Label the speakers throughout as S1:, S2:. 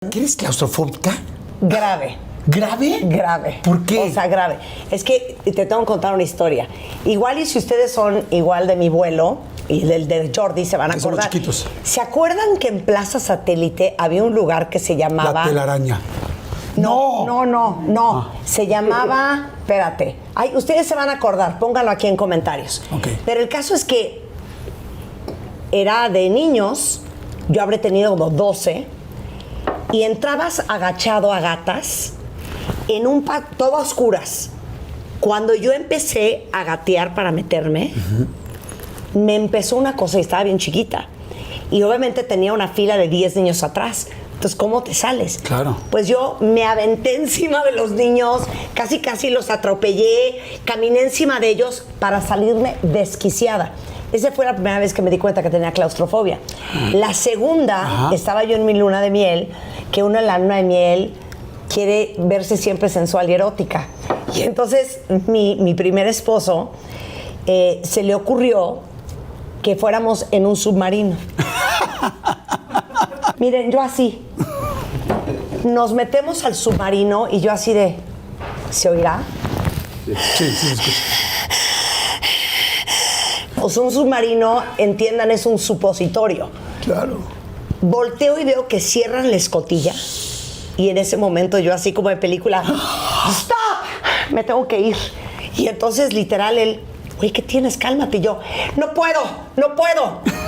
S1: ¿Eres claustrofóbica?
S2: Grave.
S1: ¿Grave?
S2: Grave.
S1: ¿Por qué?
S2: O sea, grave. Es que te tengo que contar una historia. Igual y si ustedes son igual de mi vuelo y del de Jordi, se van a
S1: Que somos
S2: acordar.
S1: chiquitos.
S2: ¿Se acuerdan que en Plaza Satélite había un lugar que se llamaba...
S1: La telaraña.
S2: No. Se llamaba... Espérate. Ay, ustedes se van a acordar. Pónganlo aquí en comentarios.
S1: Ok.
S2: Pero el caso es que era de niños. Yo habré tenido como 12. Y entrabas agachado a gatas en un todo a oscuras. Cuando yo empecé a gatear para meterme, me empezó una cosa y estaba bien chiquita. Y obviamente tenía una fila de 10 niños atrás. Entonces, ¿cómo te sales?
S1: Claro.
S2: Pues yo me aventé encima de los niños, casi los atropellé, caminé encima de ellos para salirme desquiciada. Esa fue la primera vez que me di cuenta que tenía claustrofobia. La segunda, estaba yo en mi luna de miel, que uno en la luna de miel quiere verse siempre sensual y erótica. Y entonces mi primer esposo se le ocurrió que fuéramos en un submarino. Miren, yo así. Nos metemos al submarino y yo así de... ¿Se oirá?
S1: Sí, se escucha.
S2: O sea, un submarino, entiendan, es un supositorio.
S1: Claro.
S2: Volteo y veo que cierran la escotilla. Y en ese momento yo así como de película, ¡stop! Me tengo que ir. Y entonces literal él, oye, ¿qué tienes? Cálmate. Y yo, no puedo.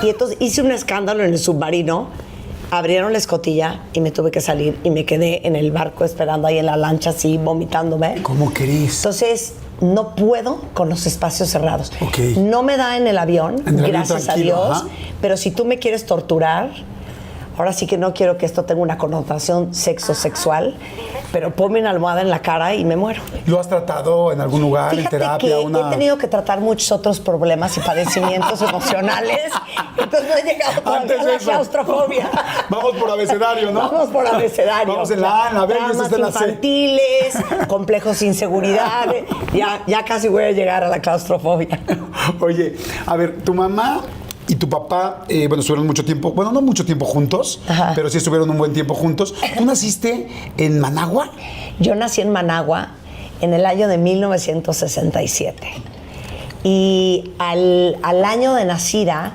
S2: Y entonces hice un escándalo en el submarino. Abrieron la escotilla y me tuve que salir. Y me quedé en el barco esperando ahí en la lancha así, vomitándome.
S1: ¿Cómo querés?
S2: Entonces, no puedo con los espacios cerrados.
S1: Ok.
S2: No me da en el avión,
S1: En el avión
S2: gracias a
S1: tranquilo,
S2: Dios.
S1: ajá.
S2: Pero si tú me quieres torturar, ahora sí que no quiero que esto tenga una connotación sexual, pero ponme una almohada en la cara y me muero.
S1: ¿Lo has tratado en algún lugar,
S2: Fíjate
S1: en terapia?
S2: que he tenido que tratar muchos otros problemas y padecimientos emocionales, entonces no he llegado todavía
S1: Antes
S2: a
S1: de
S2: la
S1: eso.
S2: claustrofobia.
S1: Vamos por abecedario, ¿no?
S2: Vamos por abecedario.
S1: Vamos en la A, en la B, y
S2: Traumas
S1: eso está en la C.
S2: infantiles, complejos de inseguridad. Ya casi voy a llegar a la claustrofobia.
S1: Oye, a ver, tu mamá y tu papá, estuvieron mucho tiempo, no mucho tiempo juntos,
S2: Ajá.
S1: pero sí estuvieron un buen tiempo juntos. ¿Tú naciste en Managua?
S2: Yo nací en Managua en el año de 1967. Y al año de nacida,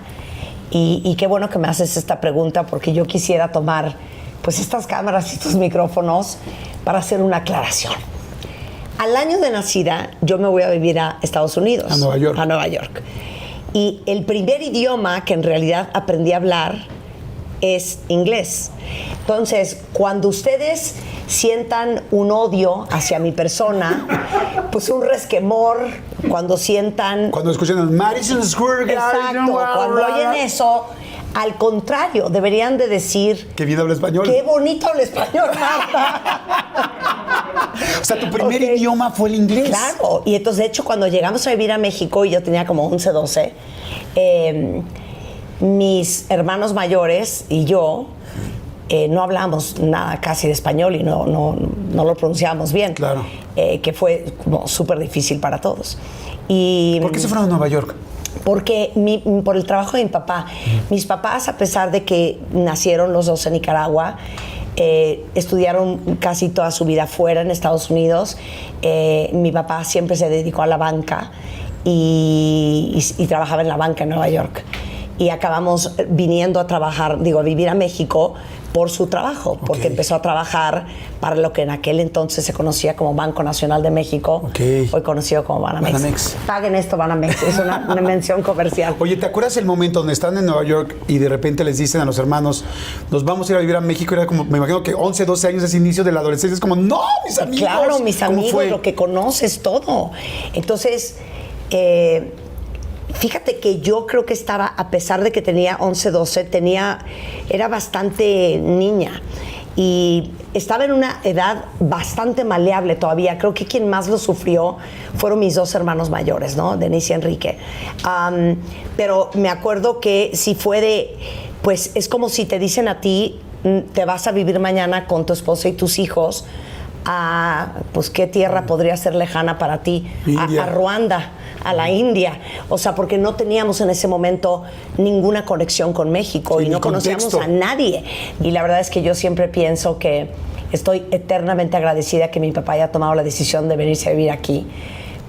S2: y qué bueno que me haces esta pregunta, porque yo quisiera tomar pues estas cámaras y estos micrófonos para hacer una aclaración. Al año de nacida, yo me voy a vivir a Estados Unidos.
S1: A Nueva York.
S2: A Nueva York. Y el primer idioma que en realidad aprendí a hablar es inglés. Entonces, cuando ustedes sientan un odio hacia mi persona, pues un resquemor, cuando sientan...
S1: Cuando escuchan el Madison Square Garden.
S2: Exacto, cuando oyen eso, al contrario, deberían de decir...
S1: Qué bien habla español.
S2: ¡Qué bonito el español, Marta!
S1: O sea, tu primer
S2: Ok.
S1: idioma fue el inglés.
S2: Claro, y entonces, de hecho, cuando llegamos a vivir a México, y yo tenía como 11, 12, mis hermanos mayores y yo no hablamos nada casi de español y no lo pronunciábamos bien.
S1: Claro.
S2: Que fue como súper difícil para todos. Y
S1: ¿Por qué se fueron a Nueva York?
S2: porque por el trabajo de mi papá. Mis papás, a pesar de que nacieron los dos en Nicaragua, estudiaron casi toda su vida fuera en Estados Unidos. Mi papá siempre se dedicó a la banca y trabajaba en la banca en Nueva York. Y acabamos viniendo a trabajar, a vivir a México por su trabajo, porque empezó a trabajar para lo que en aquel entonces se conocía como Banco Nacional de México, hoy conocido como Banamex.
S1: Banamex.
S2: Paguen esto, Banamex, es una mención comercial.
S1: Oye, ¿te acuerdas el momento donde están en Nueva York y de repente les dicen a los hermanos, nos vamos a ir a vivir a México? Era como, me imagino que 11, 12 años, ese inicio de la adolescencia, es como, ¡no, mis amigos!
S2: Claro, mis
S1: ¿Cómo
S2: amigos,
S1: fue?
S2: lo que conoces, todo. Entonces, fíjate que yo creo que estaba, a pesar de que tenía 11, 12, era bastante niña. Y estaba en una edad bastante maleable todavía. Creo que quien más lo sufrió fueron mis dos hermanos mayores, ¿no? Denise y Enrique. Pero me acuerdo que si fue pues es como si te dicen a ti, te vas a vivir mañana con tu esposa y tus hijos a, pues, ¿qué tierra podría ser lejana para ti?
S1: India.
S2: A Ruanda. a la India. O sea, porque no teníamos en ese momento ninguna conexión con México y no conocíamos a nadie. Y la verdad es que yo siempre pienso que estoy eternamente agradecida que mi papá haya tomado la decisión de venirse a vivir aquí,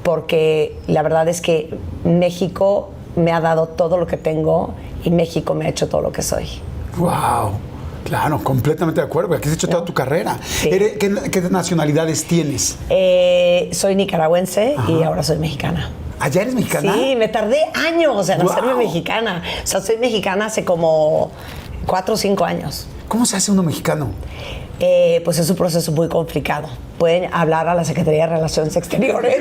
S2: porque la verdad es que México me ha dado todo lo que tengo y México me ha hecho todo lo que soy.
S1: ¡Wow! Claro, completamente de acuerdo. Aquí has hecho toda tu carrera.
S2: Sí.
S1: ¿Qué nacionalidades tienes?
S2: Soy nicaragüense y ahora soy mexicana.
S1: ¿Allá eres mexicana?
S2: Sí, me tardé años en hacerme mexicana. O sea, soy mexicana hace como 4 o 5 años.
S1: ¿Cómo se hace uno mexicano?
S2: Pues es un proceso muy complicado. Pueden hablar a la Secretaría de Relaciones Exteriores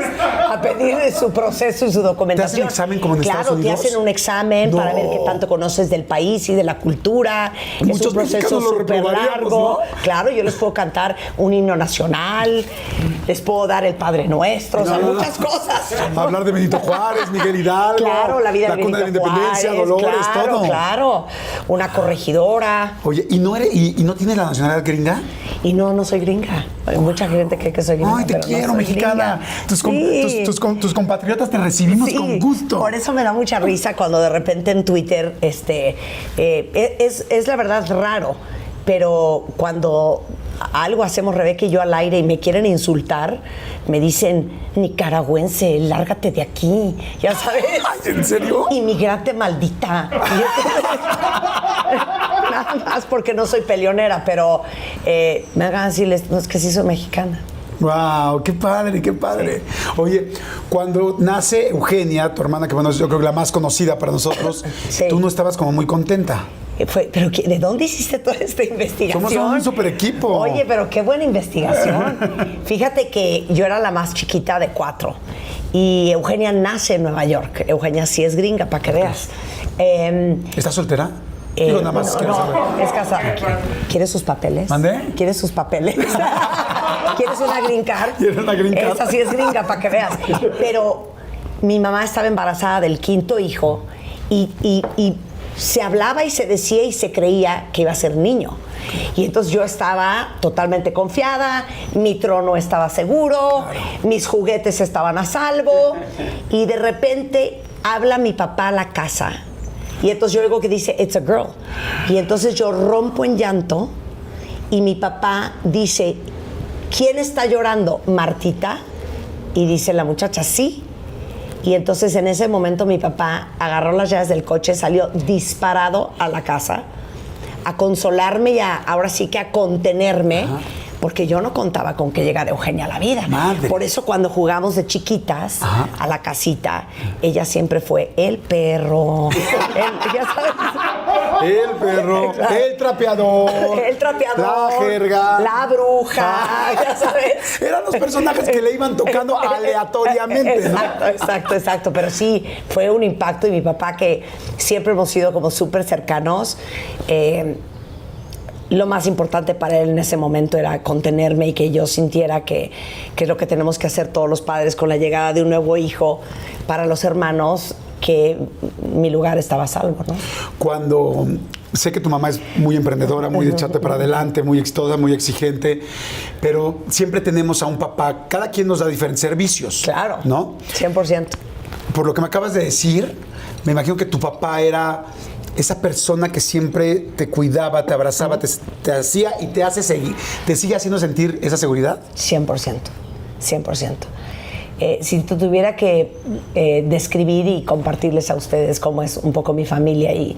S2: a pedir su proceso y su documentación.
S1: ¿Te hacen examen como en Estados Unidos?
S2: Claro, te hacen un examen para ver qué tanto conoces del país y de la cultura.
S1: Muchos
S2: es un proceso
S1: mexicanos lo
S2: súper
S1: reprobaríamos,
S2: largo.
S1: ¿no?
S2: Claro, yo les puedo cantar un himno nacional, les puedo dar el Padre Nuestro, o sea, muchas cosas.
S1: Hablar de Benito Juárez, Miguel Hidalgo.
S2: Claro, la vida de
S1: cuna de la
S2: Benito
S1: Independencia,
S2: Juárez,
S1: Dolores,
S2: claro,
S1: todo.
S2: Claro, una corregidora.
S1: Oye, ¿y no tienes la nacionalidad gringa?
S2: Y no soy gringa. Hay mucha gente cree que soy gringa.
S1: Ay, te
S2: pero
S1: quiero,
S2: no soy
S1: mexicana.
S2: gringa.
S1: Tus compatriotas te recibimos
S2: Sí,
S1: con gusto.
S2: por eso me da mucha risa cuando de repente en Twitter, es la verdad raro, pero cuando algo hacemos Rebeca y yo al aire y me quieren insultar, me dicen, nicaragüense, lárgate de aquí, ya sabes.
S1: Ay, ¿en serio?
S2: Inmigrante maldita. Nada más porque no soy peleonera, pero me hagan decirles, no, es que sí soy mexicana.
S1: ¡Wow! ¡Qué padre, qué padre! Oye, cuando nace Eugenia, tu hermana, que bueno, yo creo que la más conocida para nosotros,
S2: Sí.
S1: tú no estabas como muy contenta.
S2: Pero ¿de dónde hiciste toda esta investigación?
S1: Somos un super equipo.
S2: Oye, pero qué buena investigación. Fíjate que yo era la más chiquita de 4 y Eugenia nace en Nueva York. Eugenia sí es gringa, para que veas.
S1: ¿Estás soltera? Digo, nada más quiero saber.
S2: Es casada. ¿Quieres sus papeles?
S1: ¿Mandé?
S2: ¿Quieres sus papeles? ¿Quieres una green card?
S1: ¿Quieres una green card?
S2: Esa sí es gringa, para que veas. Pero mi mamá estaba embarazada del 5º hijo y se hablaba y se decía y se creía que iba a ser niño. Y entonces yo estaba totalmente confiada, mi trono estaba seguro, mis juguetes estaban a salvo, y de repente habla mi papá a la casa. Y entonces yo oigo que dice, it's a girl. Y entonces yo rompo en llanto y mi papá dice, ¿quién está llorando? ¿Martita? Y dice la muchacha, sí. Y entonces en ese momento mi papá agarró las llaves del coche, salió disparado a la casa a consolarme y ahora sí que a contenerme. Ajá. Porque yo no contaba con que llegara Eugenia a la vida.
S1: Madre.
S2: Por eso cuando jugamos de chiquitas
S1: Ajá.
S2: a la casita, ella siempre fue el perro, ya sabes.
S1: El perro,
S2: Claro.
S1: el trapeador,
S2: La
S1: jerga,
S2: la bruja, ya sabes.
S1: Eran los personajes que le iban tocando aleatoriamente, ¿no?
S2: Exacto. Pero sí, fue un impacto y mi papá, que siempre hemos sido como súper cercanos, lo más importante para él en ese momento era contenerme y que yo sintiera que es lo que tenemos que hacer todos los padres con la llegada de un nuevo hijo para los hermanos, que mi lugar estaba a salvo, ¿no?
S1: Cuando sé que tu mamá es muy emprendedora, muy echarte para adelante, muy exitosa, muy exigente, pero siempre tenemos a un papá, cada quien nos da diferentes servicios.
S2: Claro,
S1: ¿no?
S2: 100%.
S1: Por lo que me acabas de decir, me imagino que tu papá era esa persona que siempre te cuidaba, te abrazaba, te hacía y te hace seguir, te sigue haciendo sentir esa seguridad.
S2: 100%. Si tuviera que describir y compartirles a ustedes cómo es un poco mi familia y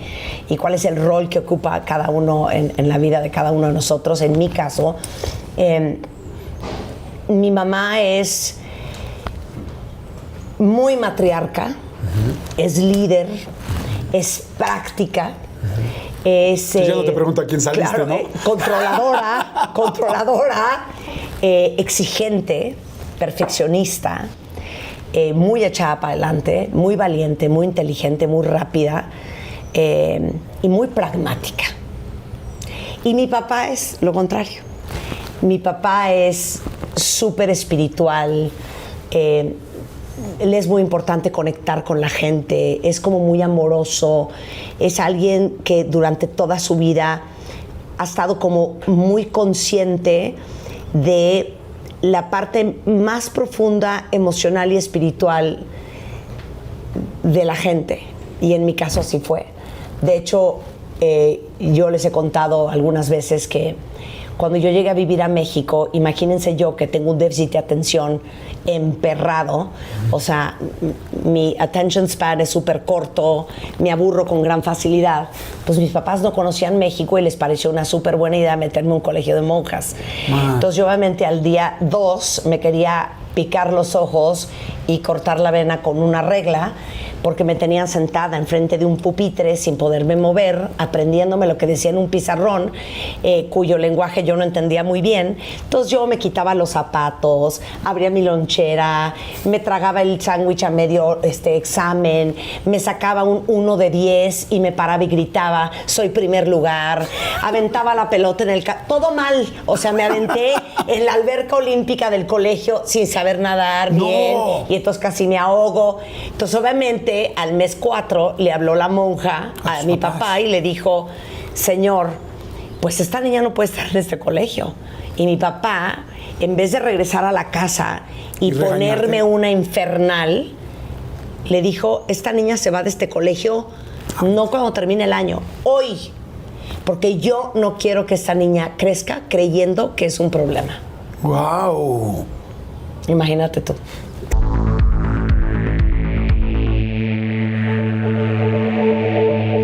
S2: cuál es el rol que ocupa cada uno en la vida de cada uno de nosotros, en mi caso, mi mamá es muy matriarca, es líder, es práctica, es...
S1: Ya no te pregunto a quién saliste,
S2: claro,
S1: ¿no?
S2: Controladora, exigente, perfeccionista, muy echada para adelante, muy valiente, muy inteligente, muy rápida y muy pragmática. Y mi papá es lo contrario. Mi papá es súper espiritual, le es muy importante conectar con la gente, es como muy amoroso, es alguien que durante toda su vida ha estado como muy consciente de la parte más profunda, emocional y espiritual de la gente. Y en mi caso así fue. De hecho, yo les he contado algunas veces que cuando yo llegué a vivir a México, imagínense yo que tengo un déficit de atención emperrado, o sea, mi attention span es súper corto, me aburro con gran facilidad, pues mis papás no conocían México y les pareció una súper buena idea meterme en un colegio de monjas. Entonces yo obviamente al día 2 me quería picar los ojos y cortar la vena con una regla, porque me tenían sentada enfrente de un pupitre sin poderme mover, aprendiéndome lo que decía en un pizarrón, cuyo lenguaje yo no entendía muy bien. Entonces yo me quitaba los zapatos, abría mi lonchera, me tragaba el sándwich a medio examen, me sacaba un 1 de 10 y me paraba y gritaba, soy primer lugar, aventaba la pelota en el... todo mal, o sea, me aventé en la alberca olímpica del colegio sin saber nadar bien, y entonces casi me ahogo. Entonces obviamente al mes 4 le habló la monja a mi papá y le dijo, señor, pues esta niña no puede estar en este colegio. Y mi papá, en vez de regresar a la casa y ponerme una infernal, le dijo, esta niña se va de este colegio no cuando termine el año, hoy, porque yo no quiero que esta niña crezca creyendo que es un problema.
S1: ¡Wow!
S2: Imagínate tú.